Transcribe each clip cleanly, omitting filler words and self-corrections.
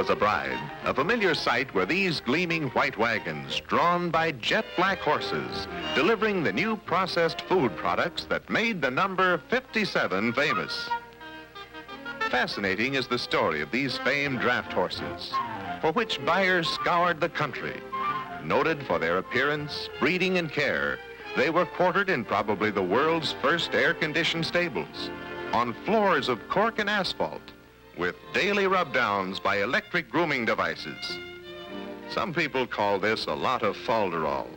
was a bride, a familiar sight were these gleaming white wagons drawn by jet black horses, delivering the new processed food products that made the number 57 famous. Fascinating is the story of these famed draft horses, for which buyers scoured the country. Noted for their appearance, breeding, and care, they were quartered in probably the world's first air-conditioned stables, on floors of cork and asphalt, with daily rub-downs by electric grooming devices. Some people call this a lot of falderall,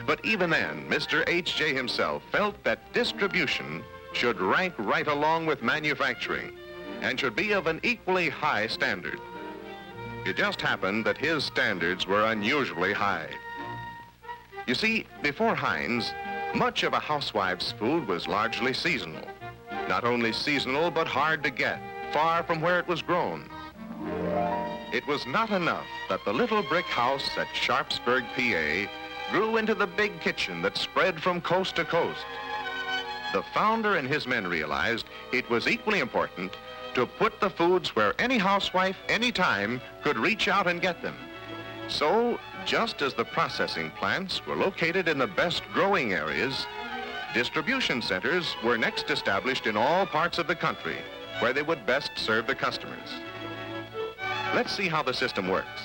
but even then, Mr. H.J. himself felt that distribution should rank right along with manufacturing and should be of an equally high standard. It just happened that his standards were unusually high. You see, before Heinz, much of a housewife's food was largely seasonal. Not only seasonal, but hard to get, far from where it was grown. It was not enough that the little brick house at Sharpsburg, PA, grew into the big kitchen that spread from coast to coast. The founder and his men realized it was equally important to put the foods where any housewife, anytime, could reach out and get them. So, just as the processing plants were located in the best growing areas, distribution centers were next established in all parts of the country where they would best serve the customers. Let's see how the system works.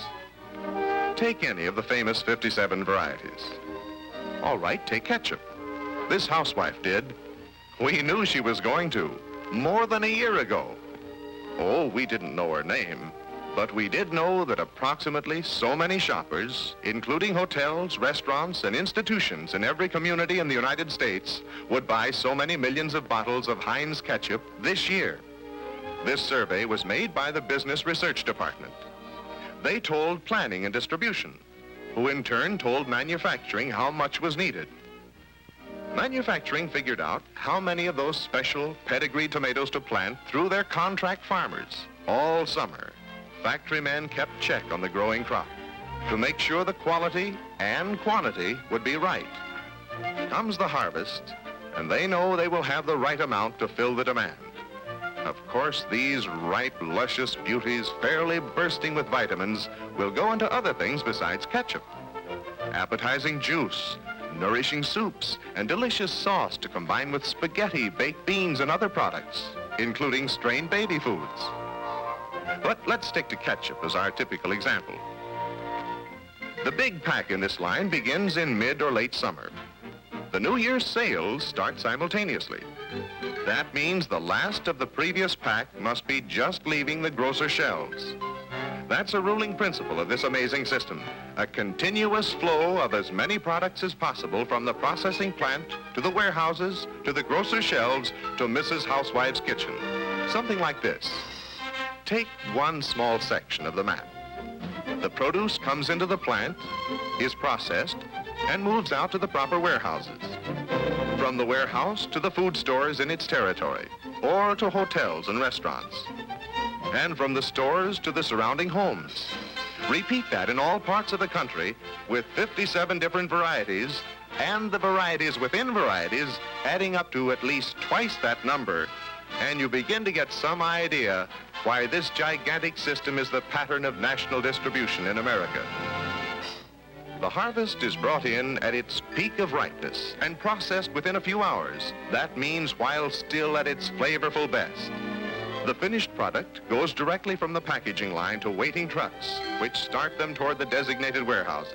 Take any of the famous 57 varieties. All right, take ketchup. This housewife did. We knew she was going to, more than a year ago. Oh, we didn't know her name, but we did know that approximately so many shoppers, including hotels, restaurants, and institutions in every community in the United States, would buy so many millions of bottles of Heinz ketchup this year. This survey was made by the Business Research Department. They told planning and distribution, who in turn told manufacturing how much was needed. Manufacturing figured out how many of those special pedigreed tomatoes to plant through their contract farmers all summer. Factory men kept check on the growing crop to make sure the quality and quantity would be right. Comes the harvest, and they know they will have the right amount to fill the demand. Of course, these ripe, luscious beauties, fairly bursting with vitamins, will go into other things besides ketchup. Appetizing juice, nourishing soups, and delicious sauce to combine with spaghetti, baked beans, and other products, including strained baby foods. But let's stick to ketchup as our typical example. The big pack in this line begins in mid or late summer. The New Year's sales start simultaneously. That means the last of the previous pack must be just leaving the grocer shelves. That's a ruling principle of this amazing system, a continuous flow of as many products as possible from the processing plant to the warehouses, to the grocer's shelves, to Mrs. Housewife's kitchen. Something like this. Take one small section of the map. The produce comes into the plant, is processed, and moves out to the proper warehouses. From the warehouse to the food stores in its territory, or to hotels and restaurants. And from the stores to the surrounding homes. Repeat that in all parts of the country with 57 different varieties, and the varieties within varieties adding up to at least twice that number, and you begin to get some idea why this gigantic system is the pattern of national distribution in America. The harvest is brought in at its peak of ripeness and processed within a few hours. That means while still at its flavorful best. The finished product goes directly from the packaging line to waiting trucks, which start them toward the designated warehouses.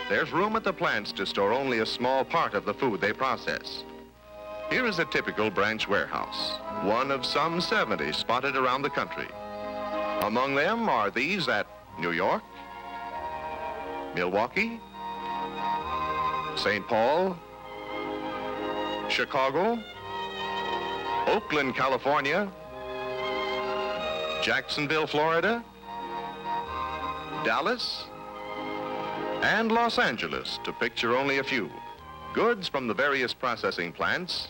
There's room at the plants to store only a small part of the food they process. Here is a typical branch warehouse, one of some 70 spotted around the country. Among them are these at New York, Milwaukee, St. Paul, Chicago, Oakland, California, Jacksonville, Florida, Dallas, and Los Angeles, to picture only a few. Goods from the various processing plants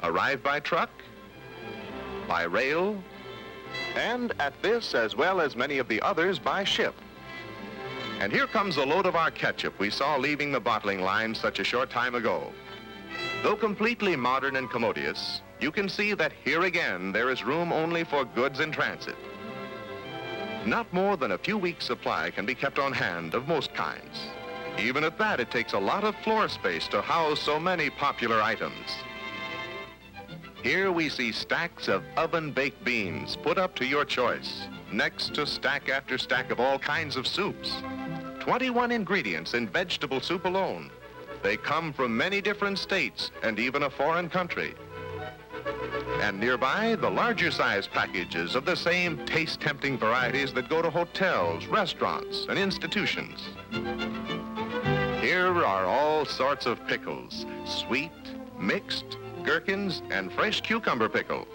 arrive by truck, by rail, and at this, as well as many of the others, by ship. And here comes a load of our ketchup we saw leaving the bottling line such a short time ago. Though completely modern and commodious, you can see that here again there is room only for goods in transit. Not more than a few weeks' supply can be kept on hand of most kinds. Even at that, it takes a lot of floor space to house so many popular items. Here we see stacks of oven-baked beans put up to your choice, next to stack after stack of all kinds of soups. 21 ingredients in vegetable soup alone. They come from many different states and even a foreign country. And nearby, the larger size packages of the same taste-tempting varieties that go to hotels, restaurants, and institutions. Here are all sorts of pickles, sweet, mixed, gherkins, and fresh cucumber pickle.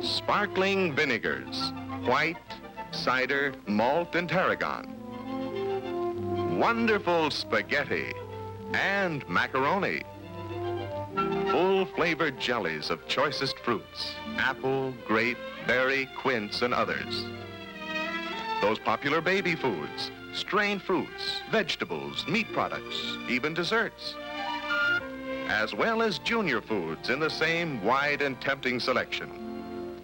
Sparkling vinegars, white, cider, malt, and tarragon. Wonderful spaghetti and macaroni. Full-flavored jellies of choicest fruits, apple, grape, berry, quince, and others. Those popular baby foods, strained fruits, vegetables, meat products, even desserts. As well as junior foods in the same wide and tempting selection.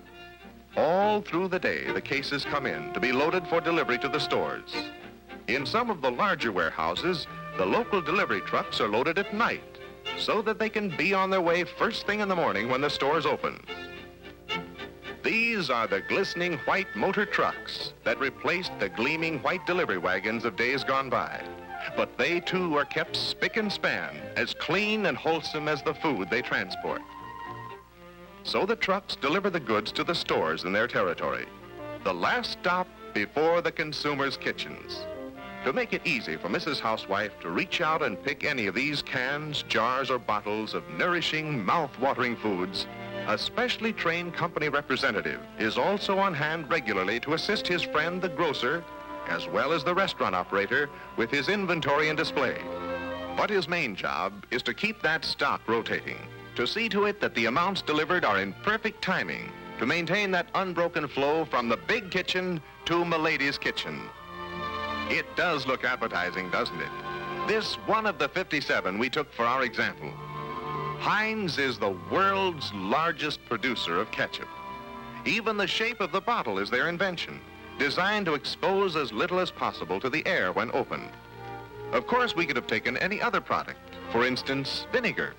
All through the day, the cases come in to be loaded for delivery to the stores. In some of the larger warehouses, the local delivery trucks are loaded at night so that they can be on their way first thing in the morning when the stores open. These are the glistening white motor trucks that replaced the gleaming white delivery wagons of days gone by. But they too are kept spick and span, as clean and wholesome as the food they transport. So the trucks deliver the goods to the stores in their territory, the last stop before the consumer's kitchens. To make it easy for Mrs. Housewife to reach out and pick any of these cans, jars, or bottles of nourishing, mouth-watering foods, a specially trained company representative is also on hand regularly to assist his friend, the grocer, as well as the restaurant operator, with his inventory and display. But his main job is to keep that stock rotating, to see to it that the amounts delivered are in perfect timing, to maintain that unbroken flow from the big kitchen to Milady's kitchen. It does look appetizing, doesn't it? This one of the 57 we took for our example. Heinz is the world's largest producer of ketchup. Even the shape of the bottle is their invention, designed to expose as little as possible to the air when opened. Of course, we could have taken any other product, for instance, vinegar.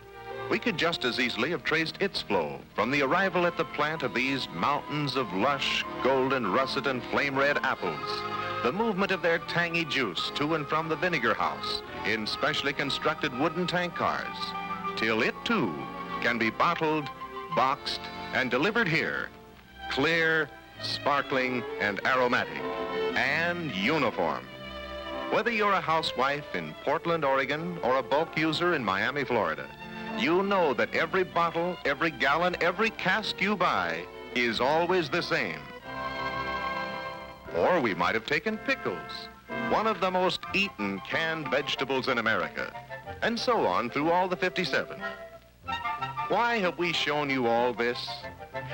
We could just as easily have traced its flow from the arrival at the plant of these mountains of lush, golden, russet, and flame-red apples, the movement of their tangy juice to and from the vinegar house in specially constructed wooden tank cars, till it too can be bottled, boxed, and delivered here, clear, sparkling, and aromatic, and uniform. Whether you're a housewife in Portland, Oregon, or a bulk user in Miami, Florida, you know that every bottle, every gallon, every cask you buy is always the same. Or we might have taken pickles, one of the most eaten canned vegetables in America, and so on through all the 57. Why have we shown you all this?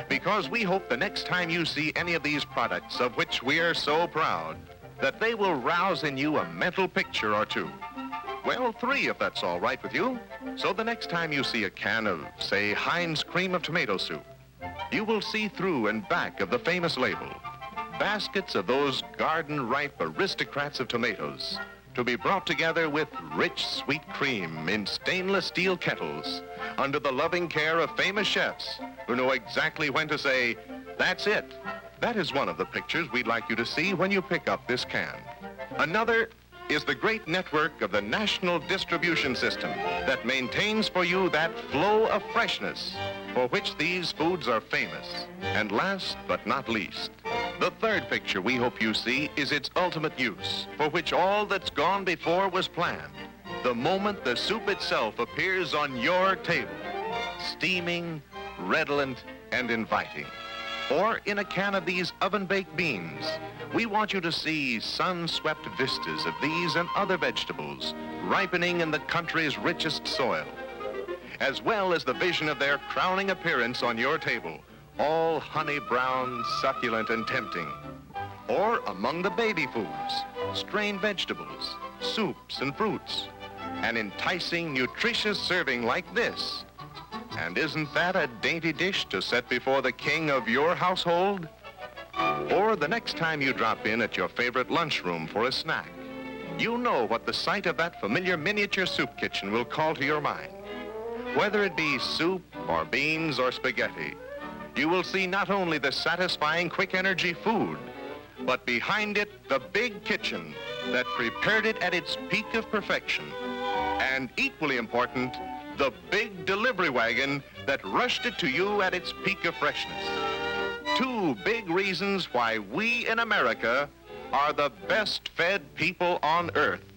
Because we hope the next time you see any of these products of which we are so proud, that they will rouse in you a mental picture or two. Well, 3 if that's all right with you. So the next time you see a can of, say, Heinz cream of tomato soup, you will see through and back of the famous label baskets of those garden-ripe aristocrats of tomatoes to be brought together with rich, sweet cream in stainless steel kettles under the loving care of famous chefs who know exactly when to say, "That's it." That is one of the pictures we'd like you to see when you pick up this can. Another is the great network of the national distribution system that maintains for you that flow of freshness for which these foods are famous. And last but not least, the third picture we hope you see is its ultimate use, for which all that's gone before was planned. The moment the soup itself appears on your table, steaming, redolent, and inviting. Or in a can of these oven-baked beans, we want you to see sun-swept vistas of these and other vegetables ripening in the country's richest soil, as well as the vision of their crowning appearance on your table, all honey brown, succulent, and tempting. Or among the baby foods, strained vegetables, soups, and fruits, an enticing, nutritious serving like this. And isn't that a dainty dish to set before the king of your household? Or the next time you drop in at your favorite lunchroom for a snack, you know what the sight of that familiar miniature soup kitchen will call to your mind. Whether it be soup or beans or spaghetti, you will see not only the satisfying quick energy food, but behind it, the big kitchen that prepared it at its peak of perfection. And equally important, the big delivery wagon that rushed it to you at its peak of freshness. Two big reasons why we in America are the best fed people on earth.